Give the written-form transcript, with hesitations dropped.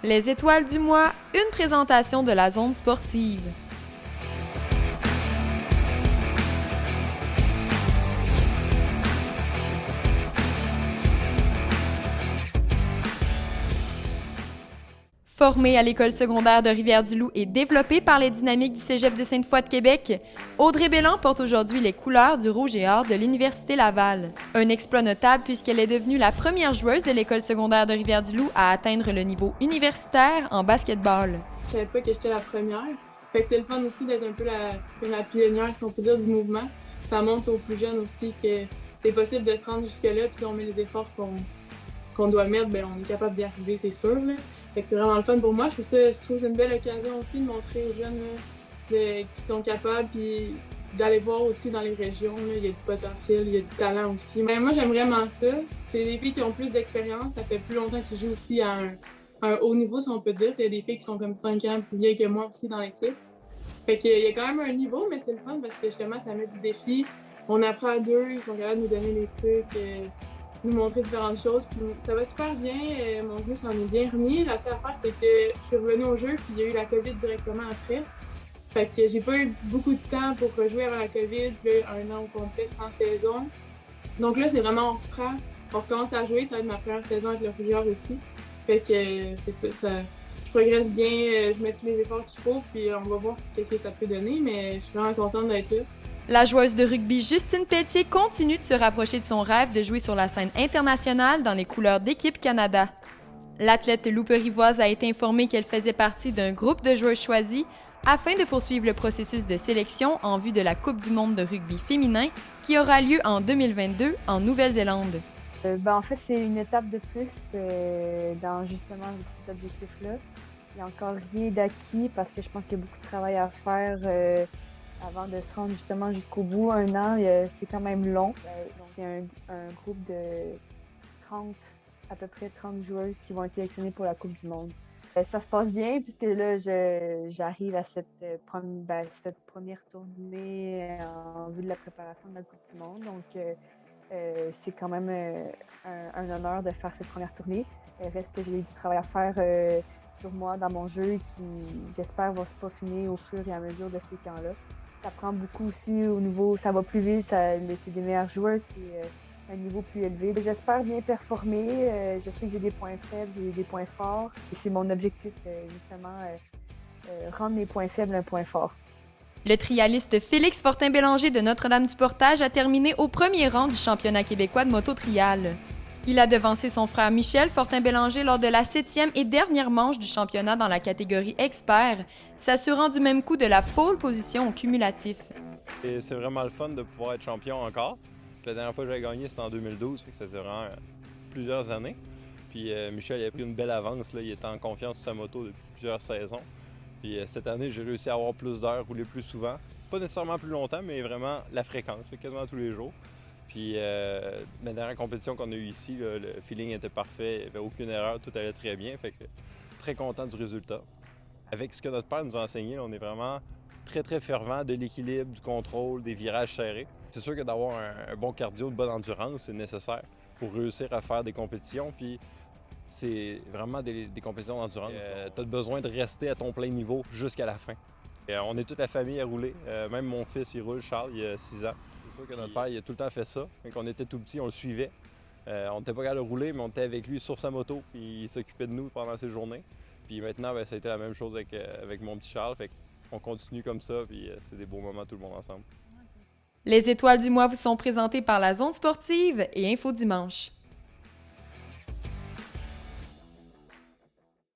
Les étoiles du mois, une présentation de la zone sportive. Formée à l'école secondaire de Rivière-du-Loup et développée par les dynamiques du Cégep de Sainte-Foy de Québec, Audrey Belland porte aujourd'hui les couleurs du rouge et or de l'Université Laval. Un exploit notable puisqu'elle est devenue la première joueuse de l'école secondaire de Rivière-du-Loup à atteindre le niveau universitaire en basketball. Je savais pas que j'étais la première. Fait que c'est le fun aussi d'être un peu la pionnière, si on peut dire, du mouvement. Ça montre aux plus jeunes aussi que c'est possible de se rendre jusque-là, puis si on met les efforts qu'on doit mettre, ben on est capable d'y arriver, c'est sûr. Là. Fait que c'est vraiment le fun pour moi. Je trouve que c'est une belle occasion aussi de montrer aux jeunes qui sont capables, puis d'aller voir aussi dans les régions. Là, il y a du potentiel, il y a du talent aussi. Mais moi, j'aime vraiment ça. C'est des filles qui ont plus d'expérience. Ça fait plus longtemps qu'ils jouent aussi à un haut niveau, si on peut dire. Il y a des filles qui sont comme 5 ans plus vieilles que moi aussi dans l'équipe. Fait qu'il y a quand même un niveau, mais c'est le fun parce que justement, ça met du défi. On apprend à deux, ils sont capables de nous donner des trucs, nous montrer différentes choses. Puis ça va super bien. Mon jeu s'en est bien remis. La seule affaire, c'est que je suis revenue au jeu, puis il y a eu la COVID directement après. Fait que j'ai pas eu beaucoup de temps pour rejouer avant la COVID, puis là, un an au complet sans saison. Donc là, c'est vraiment, on recommence à jouer. Ça va être ma première saison avec le Rougeur aussi. Fait que c'est ça, je progresse bien, je mets tous les efforts qu'il faut, puis on va voir qu'est-ce que ça peut donner, mais je suis vraiment contente d'être là. La joueuse de rugby Justine Pelletier continue de se rapprocher de son rêve de jouer sur la scène internationale dans les couleurs d'Équipe Canada. L'athlète loupe-rivoise a été informée qu'elle faisait partie d'un groupe de joueuses choisies afin de poursuivre le processus de sélection en vue de la Coupe du monde de rugby féminin qui aura lieu en 2022 en Nouvelle-Zélande. En fait, c'est une étape de plus dans justement cet objectif-là. Il n'y a encore rien d'acquis parce que je pense qu'il y a beaucoup de travail à faire avant de se rendre justement jusqu'au bout. Un an, c'est quand même long. C'est un groupe de 30, à peu près 30 joueuses qui vont être sélectionnées pour la Coupe du monde. Ça se passe bien puisque là, j'arrive à cette première tournée en vue de la préparation de la Coupe du monde. Donc, c'est quand même un honneur de faire cette première tournée. Il reste que j'ai du travail à faire sur moi dans mon jeu qui, j'espère, va se peaufiner au fur et à mesure de ces camps-là. Ça prend beaucoup aussi au niveau, ça va plus vite, c'est des meilleurs joueurs, c'est un niveau plus élevé. J'espère bien performer. Je sais que j'ai des points faibles, j'ai des points forts. Et c'est mon objectif, justement, rendre mes points faibles un point fort. Le trialiste Félix Fortin-Bélanger de Notre-Dame-du-Portage a terminé au premier rang du championnat québécois de moto-trial. Il a devancé son frère Michel Fortin-Bélanger lors de la 7e et dernière manche du championnat dans la catégorie expert, s'assurant du même coup de la pole position au cumulatif. Et c'est vraiment le fun de pouvoir être champion encore. La dernière fois que j'avais gagné, c'était en 2012, ça faisait vraiment plusieurs années. Puis Michel il a pris une belle avance, là. Il était en confiance sur sa moto depuis plusieurs saisons. Puis cette année, j'ai réussi à avoir plus d'heures, rouler plus souvent. Pas nécessairement plus longtemps, mais vraiment la fréquence, fait quasiment tous les jours. Puis la dernière compétition qu'on a eue ici, là, le feeling était parfait, il n'y avait aucune erreur, tout allait très bien. Fait que très content du résultat. Avec ce que notre père nous a enseigné, là, on est vraiment très, très fervent de l'équilibre, du contrôle, des virages serrés. C'est sûr que d'avoir un bon cardio, de bonne endurance, c'est nécessaire pour réussir à faire des compétitions. Puis c'est vraiment des compétitions d'endurance. Tu as besoin de rester à ton plein niveau jusqu'à la fin. On est toute la famille à rouler. Même mon fils, il roule, Charles, il a 6 ans. C'est sûr que notre père, il a tout le temps fait ça. Quand on était tout petit, on le suivait. On n'était pas capable de rouler, mais on était avec lui sur sa moto. Puis il s'occupait de nous pendant ses journées. Puis maintenant, ça a été la même chose avec mon petit Charles. Fait on continue comme ça, puis c'est des beaux moments tout le monde ensemble. Les étoiles du mois vous sont présentées par la Zone sportive et Info Dimanche.